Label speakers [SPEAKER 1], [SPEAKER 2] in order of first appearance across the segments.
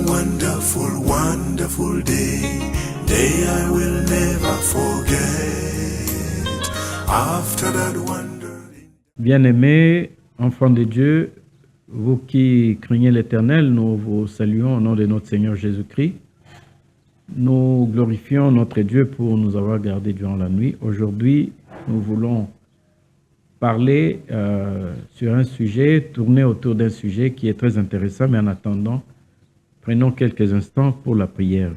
[SPEAKER 1] wonderful, wonderful day I will never forget. After that wonder.
[SPEAKER 2] Bien-aimés, enfants de Dieu, vous qui craignez l'Éternel, nous vous saluons au nom de notre Seigneur Jésus-Christ. Nous glorifions notre Dieu pour nous avoir gardés durant la nuit. Aujourd'hui, nous voulons parler sur un sujet, tourner autour d'un sujet qui est très intéressant, mais en attendant, prenons quelques instants pour la prière.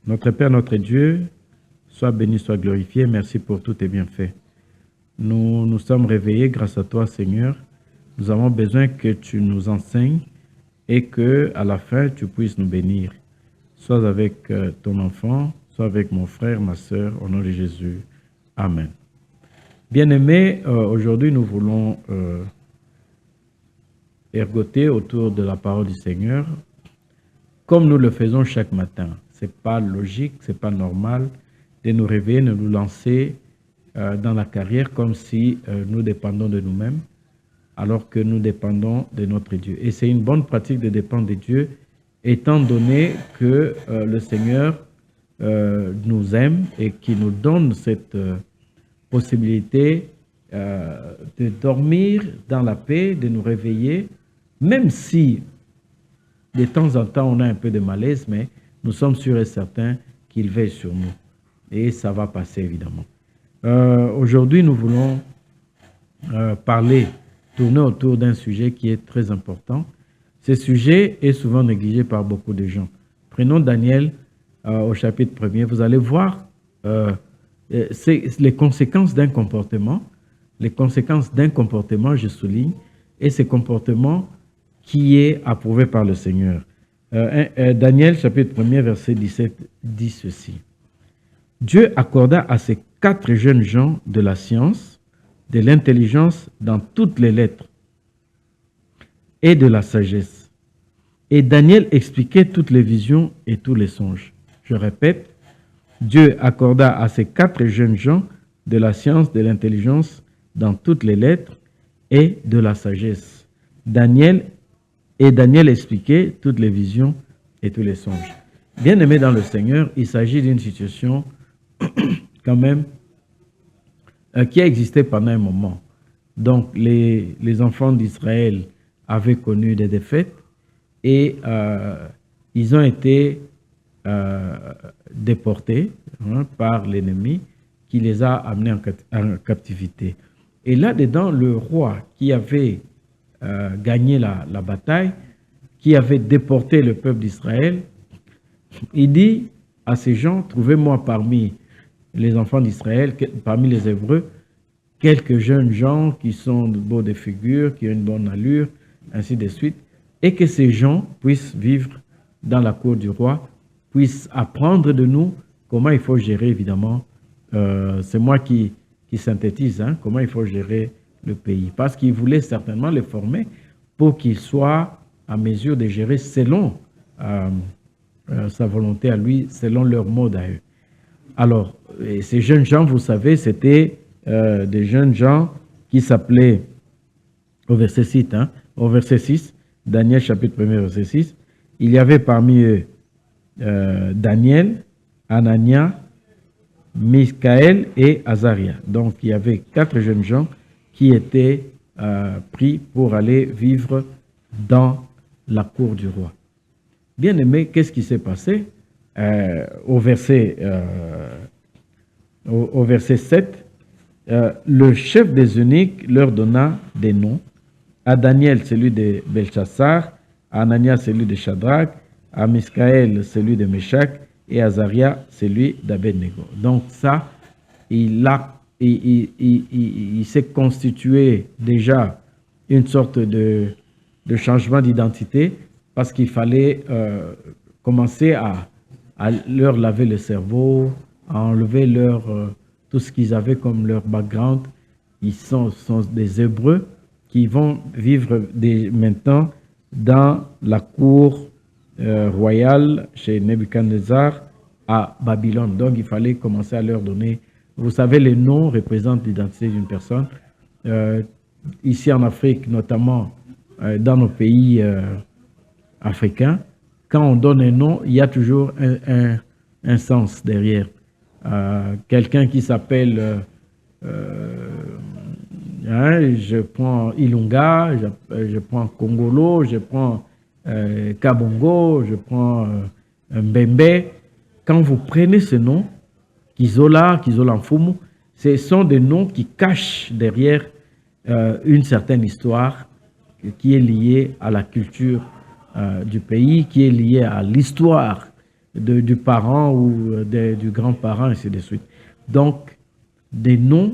[SPEAKER 2] Notre Père, notre Dieu, sois béni, sois glorifié. Merci pour tous tes bienfaits. Nous nous sommes réveillés grâce à toi, Seigneur. Nous avons besoin que tu nous enseignes et que à la fin, tu puisses nous bénir. Sois avec ton enfant, sois avec mon frère, ma sœur, au nom de Jésus. Amen. Bien-aimés, aujourd'hui, nous voulons ergoter autour de la parole du Seigneur, comme nous le faisons chaque matin. Ce n'est pas logique, ce n'est pas normal de nous réveiller, de nous lancer dans la carrière comme si nous dépendons de nous-mêmes, alors que nous dépendons de notre Dieu. Et c'est une bonne pratique de dépendre de Dieu, étant donné que le Seigneur nous aime et qui nous donne cette possibilité de dormir dans la paix, de nous réveiller, même si de temps en temps on a un peu de malaise, mais nous sommes sûrs et certains qu'il veille sur nous. Et ça va passer évidemment. Aujourd'hui, nous voulons tourner autour d'un sujet qui est très important. Ce sujet est souvent négligé par beaucoup de gens. Prenons Daniel au chapitre 1er. Vous allez voir les conséquences d'un comportement. Les conséquences d'un comportement, je souligne, et ce comportement qui est approuvé par le Seigneur. Daniel chapitre 1er, verset 17, dit ceci. Dieu accorda à ces 4 jeunes gens de la science, de l'intelligence dans toutes les lettres et de la sagesse. Et Daniel expliquait toutes les visions et tous les songes. Je répète, Dieu accorda à ces 4 jeunes gens de la science, de l'intelligence dans toutes les lettres et de la sagesse. Daniel expliquait toutes les visions et tous les songes. Bien-aimés dans le Seigneur, il s'agit d'une situation quand même qui a existé pendant un moment. Donc, les enfants d'Israël avaient connu des défaites et ils ont été déportés par l'ennemi qui les a amenés en captivité. Et là-dedans, le roi qui avait gagné la bataille, qui avait déporté le peuple d'Israël, il dit à ces gens, trouvez-moi parmi les enfants d'Israël, parmi les Hébreux, quelques jeunes gens qui sont beaux de figure, qui ont une bonne allure, ainsi de suite, et que ces gens puissent vivre dans la cour du roi, puissent apprendre de nous comment il faut gérer, évidemment, c'est moi qui synthétise, comment il faut gérer le pays. Parce qu'il voulait certainement les former pour qu'ils soient à mesure de gérer selon sa volonté à lui, selon leur mode à eux. Alors, ces jeunes gens, vous savez, c'était des jeunes gens qui s'appelaient, au verset 6, Daniel chapitre 1, verset 6, il y avait parmi eux Daniel, Anania, Michaël et Azaria. Donc, il y avait 4 jeunes gens qui étaient pris pour aller vivre dans la cour du roi. Bien aimé, qu'est-ce qui s'est passé? Au verset 7, le chef des eunuques leur donna des noms. À Daniel, celui de Belchassar, à Anania, celui de Shadrach, à Michaël, celui de Meshach, et à Azaria, celui d'Abednego. Donc ça, il s'est constitué déjà une sorte de changement d'identité parce qu'il fallait commencer à leur laver le cerveau, à enlever tout ce qu'ils avaient comme leur background. Ils sont des Hébreux qui vont vivre maintenant dans la cour royale chez Nebuchadnezzar à Babylone. Donc, il fallait commencer à leur donner. Vous savez, les noms représentent l'identité d'une personne. Ici en Afrique, notamment dans nos pays africains, quand on donne un nom, il y a toujours un sens derrière. Quelqu'un qui s'appelle, je prends Ilunga, je prends Congolo, je prends Kabongo, je prends Mbembe. Quand vous prenez ce nom, Kizola Mfumu, ce sont des noms qui cachent derrière une certaine histoire qui est liée à la culture du pays, qui est liée à l'histoire du parent ou du grand-parent, ainsi de suite. Donc, des noms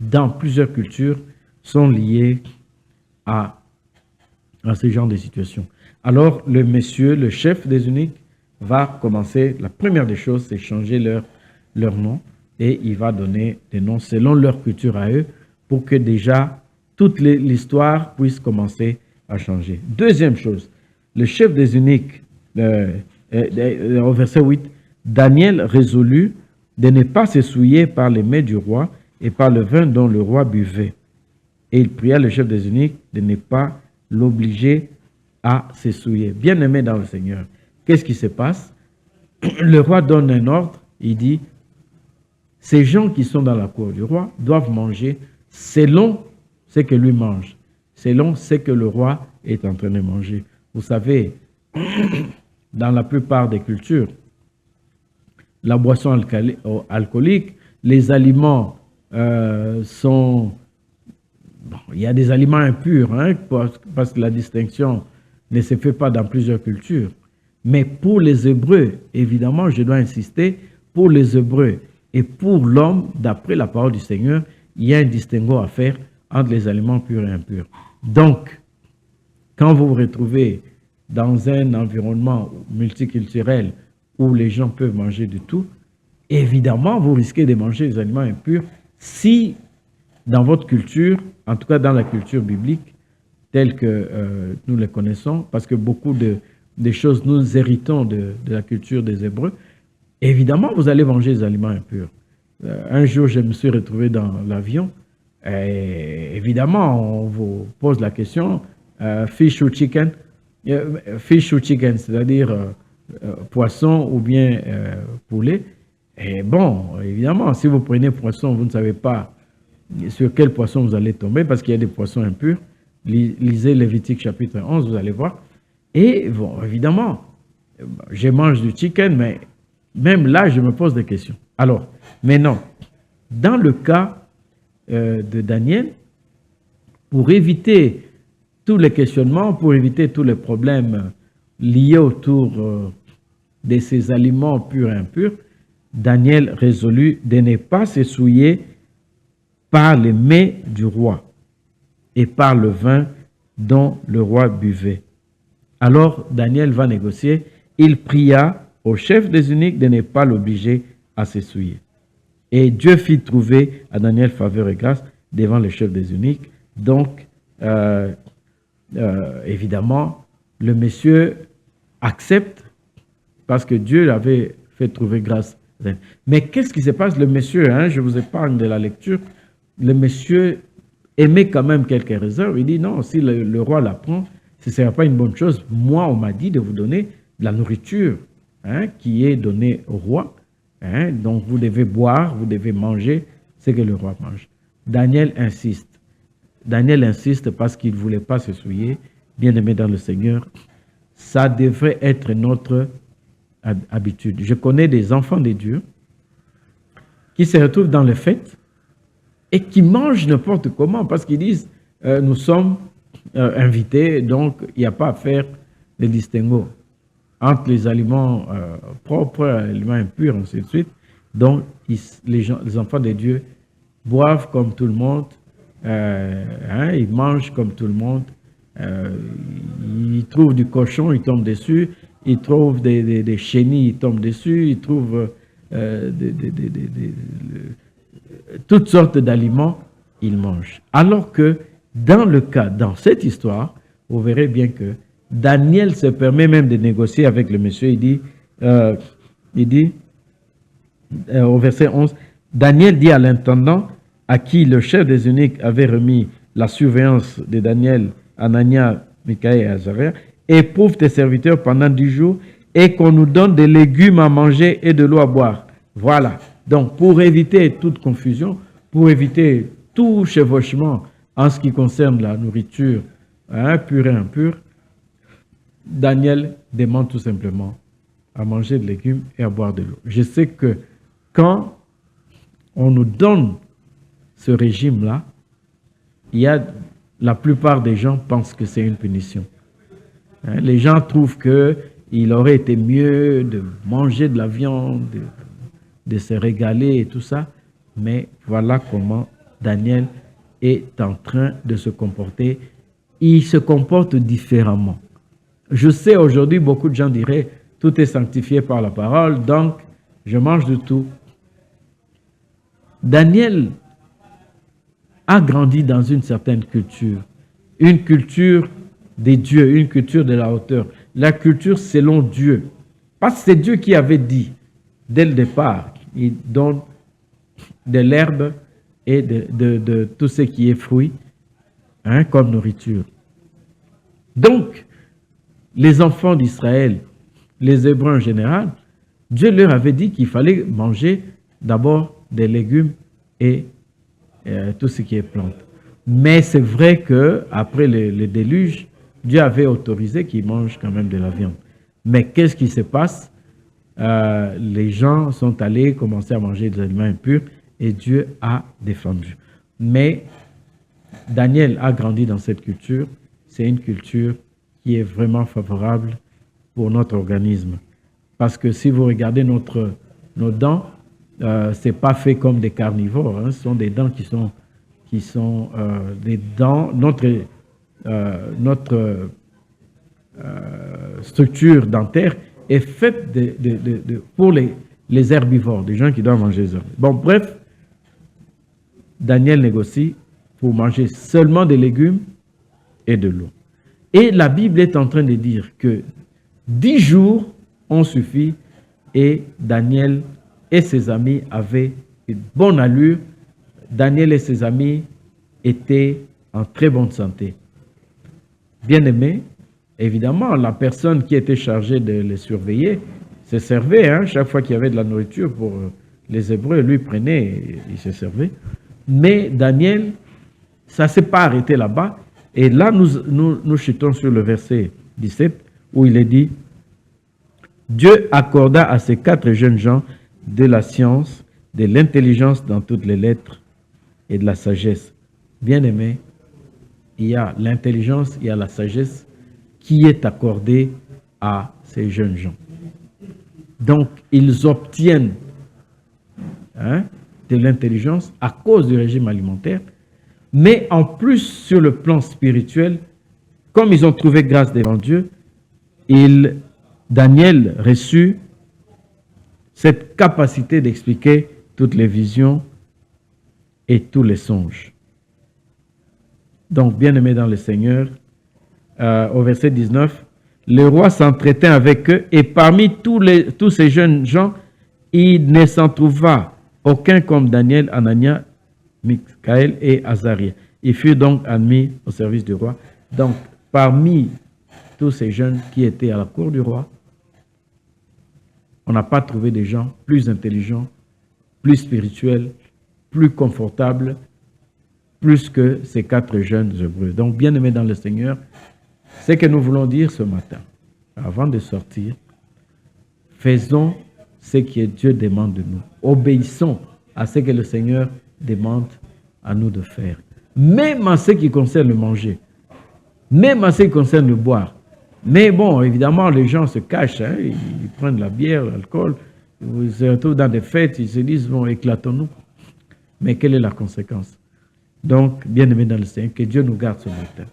[SPEAKER 2] dans plusieurs cultures sont liés à ce genre de situation. Alors, le monsieur, le chef des eunuques, va commencer, la première des choses, c'est changer leur nom, et il va donner des noms selon leur culture à eux, pour que déjà toute l'histoire puisse commencer à changer. Deuxième chose, le chef des eunuques, au verset 8, Daniel résolut de ne pas se souiller par les mets du roi et par le vin dont le roi buvait. Et il pria le chef des eunuques de ne pas l'obliger à se souiller. Bien-aimé dans le Seigneur, qu'est-ce qui se passe? Le roi donne un ordre, il dit, ces gens qui sont dans la cour du roi doivent manger selon ce que lui mange, selon ce que le roi est en train de manger. Vous savez, dans la plupart des cultures, la boisson alcoolique, les aliments sont... Bon, il y a des aliments impurs, parce que la distinction ne se fait pas dans plusieurs cultures. Mais pour les Hébreux, évidemment, je dois insister, pour les Hébreux et pour l'homme, d'après la parole du Seigneur, il y a un distinguo à faire entre les aliments purs et impurs. Donc, quand vous vous retrouvez dans un environnement multiculturel où les gens peuvent manger de tout, évidemment, vous risquez de manger des aliments impurs si, dans votre culture, en tout cas dans la culture biblique, telle que nous les connaissons, parce que beaucoup des choses, nous héritons de la culture des Hébreux, évidemment, vous allez manger des aliments impurs. Un jour, je me suis retrouvé dans l'avion, et évidemment, on vous pose la question, fish ou chicken, c'est-à-dire poisson ou bien poulet. Et bon, évidemment, si vous prenez poisson, vous ne savez pas sur quel poisson vous allez tomber, parce qu'il y a des poissons impurs. Lisez Lévitique chapitre 11, vous allez voir. Et bon, évidemment, je mange du chicken, mais même là, je me pose des questions. Alors, maintenant, dans le cas de Daniel, pour éviter tous les questionnements, pour éviter tous les problèmes liés autour de ces aliments purs et impurs, Daniel résolut de ne pas se souiller par les mets du roi et par le vin dont le roi buvait. Alors Daniel va négocier. Il pria au chef des eunuques de ne pas l'obliger à se souiller. Et Dieu fit trouver à Daniel faveur et grâce devant le chef des eunuques. Donc, évidemment, le monsieur accepte parce que Dieu l'avait fait trouver grâce. Mais qu'est-ce qui se passe? Le monsieur, je vous épargne de la lecture, le monsieur émet quand même quelques réserves. Il dit non, si le roi l'apprend, ce ne sera pas une bonne chose. Moi, on m'a dit de vous donner de la nourriture qui est donnée au roi. Donc, vous devez boire, vous devez manger ce que le roi mange. Daniel insiste. Daniel insiste parce qu'il ne voulait pas se souiller. Bien-aimé dans le Seigneur, ça devrait être notre habitude. Je connais des enfants de Dieu qui se retrouvent dans les fêtes et qui mangent n'importe comment parce qu'ils disent nous sommes invités, donc il n'y a pas à faire de distinguo entre les aliments propres et les aliments impurs, ainsi de suite. Donc les enfants de Dieu boivent comme tout le monde, ils mangent comme tout le monde, ils trouvent du cochon, ils tombent dessus, ils trouvent des chenilles, ils tombent dessus, ils trouvent toutes sortes d'aliments, ils mangent. Alors que dans cette histoire, vous verrez bien que Daniel se permet même de négocier avec le monsieur. Il dit au verset 11, Daniel dit à l'intendant à qui le chef des eunuques avait remis la surveillance de Daniel, Anania, Michaël et Azaria, éprouve tes serviteurs pendant 10 jours et qu'on nous donne des légumes à manger et de l'eau à boire. Voilà. Donc, pour éviter toute confusion, pour éviter tout chevauchement en ce qui concerne la nourriture pure et impure, Daniel demande tout simplement à manger des légumes et à boire de l'eau. Je sais que quand on nous donne ce régime-là, la plupart des gens pensent que c'est une punition. Les gens trouvent qu'il aurait été mieux de manger de la viande, de se régaler et tout ça, mais voilà comment Daniel est en train de se comporter. Il se comporte différemment. Je sais aujourd'hui, beaucoup de gens diraient, tout est sanctifié par la parole, donc je mange de tout. Daniel a grandi dans une certaine culture, une culture des dieux, une culture de la hauteur, la culture selon Dieu. Parce que c'est Dieu qui avait dit, dès le départ, il donne de l'herbe et de tout ce qui est fruit comme nourriture. Donc, les enfants d'Israël, les Hébreux en général, Dieu leur avait dit qu'il fallait manger d'abord des légumes et tout ce qui est plante. Mais c'est vrai qu'après le déluge, Dieu avait autorisé qu'ils mangent quand même de la viande. Mais qu'est-ce qui se passe? Les gens sont allés commencer à manger des aliments impurs et Dieu a défendu. Mais Daniel a grandi dans cette culture. C'est une culture qui est vraiment favorable pour notre organisme. Parce que si vous regardez nos dents, ce n'est pas fait comme des carnivores. Ce sont des dents qui sont des dents. Notre structure dentaire est faite pour les herbivores, des gens qui doivent manger les herbes. Bon, bref, Daniel négocie pour manger seulement des légumes et de l'eau. Et la Bible est en train de dire que 10 jours ont suffi et Daniel et ses amis avaient une bonne allure. Daniel et ses amis étaient en très bonne santé. Bien aimé, évidemment, la personne qui était chargée de les surveiller se servait. Chaque fois qu'il y avait de la nourriture pour les Hébreux, lui prenait et il se servait. Mais Daniel, ça ne s'est pas arrêté là-bas. Et là, nous chutons sur le verset 17 où il est dit « Dieu accorda à ces 4 jeunes gens de la science, de l'intelligence dans toutes les lettres et de la sagesse. » Bien aimé, il y a l'intelligence, il y a la sagesse qui est accordée à ces jeunes gens. Donc, ils obtiennent de l'intelligence à cause du régime alimentaire, mais en plus, sur le plan spirituel, comme ils ont trouvé grâce devant Dieu, Daniel reçut cette capacité d'expliquer toutes les visions et tous les songes. Donc, bien-aimés dans le Seigneur, au verset 19, le roi s'entretint avec eux et parmi tous ces jeunes gens, il ne s'en trouva aucun comme Daniel, Anania, Michaël et Azaria. Ils furent donc admis au service du roi. Donc, parmi tous ces jeunes qui étaient à la cour du roi, on n'a pas trouvé des gens plus intelligents, plus spirituels, plus confortables, plus que ces 4 jeunes Hébreux. Donc, bien-aimés dans le Seigneur, ce que nous voulons dire ce matin, avant de sortir, faisons ce que Dieu demande de nous. Obéissons à ce que le Seigneur demande à nous de faire. Même en ce qui concerne le manger, même en ce qui concerne le boire. Mais bon, évidemment, les gens se cachent, ils prennent la bière, l'alcool, ils se retrouvent dans des fêtes, ils se disent, bon, éclatons-nous. Mais quelle est la conséquence? Donc, bien-aimés dans le Seigneur, que Dieu nous garde ce matin.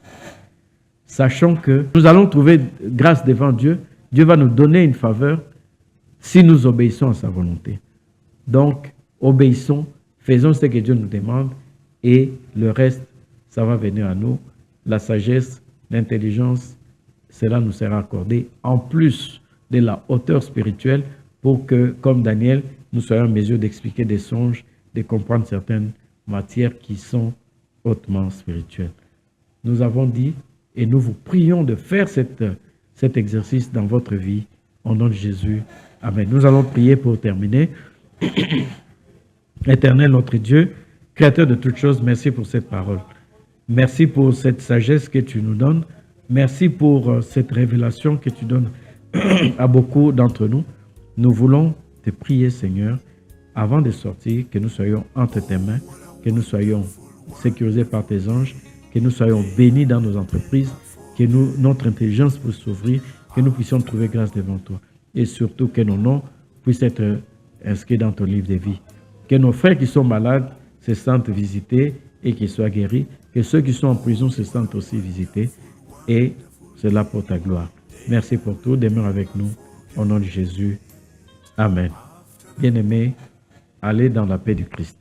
[SPEAKER 2] Sachant que nous allons trouver grâce devant Dieu, Dieu va nous donner une faveur si nous obéissons à sa volonté. Donc, obéissons, faisons ce que Dieu nous demande et le reste, ça va venir à nous. La sagesse, l'intelligence, cela nous sera accordé en plus de la hauteur spirituelle pour que, comme Daniel, nous soyons en mesure d'expliquer des songes, de comprendre certaines matières qui sont hautement spirituelles. Nous avons dit et nous vous prions de faire cet exercice dans votre vie. Au nom de Jésus. Amen. Nous allons prier pour terminer. Éternel notre Dieu, Créateur de toutes choses, merci pour cette parole. Merci pour cette sagesse que tu nous donnes. Merci pour cette révélation que tu donnes à beaucoup d'entre nous. Nous voulons te prier, Seigneur, avant de sortir, que nous soyons entre tes mains, que nous soyons sécurisés par tes anges, que nous soyons bénis dans nos entreprises, que notre intelligence puisse s'ouvrir, que nous puissions trouver grâce devant toi. Et surtout que nos noms puissent être inscrits dans ton livre de vie. Que nos frères qui sont malades se sentent visités et qu'ils soient guéris. Que ceux qui sont en prison se sentent aussi visités. Et cela pour ta gloire. Merci pour tout. Demeure avec nous. Au nom de Jésus. Amen. Bien-aimés, allez dans la paix du Christ.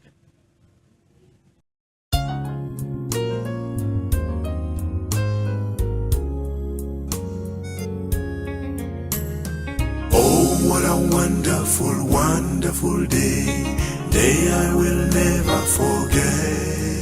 [SPEAKER 1] What a wonderful, wonderful day I will never forget.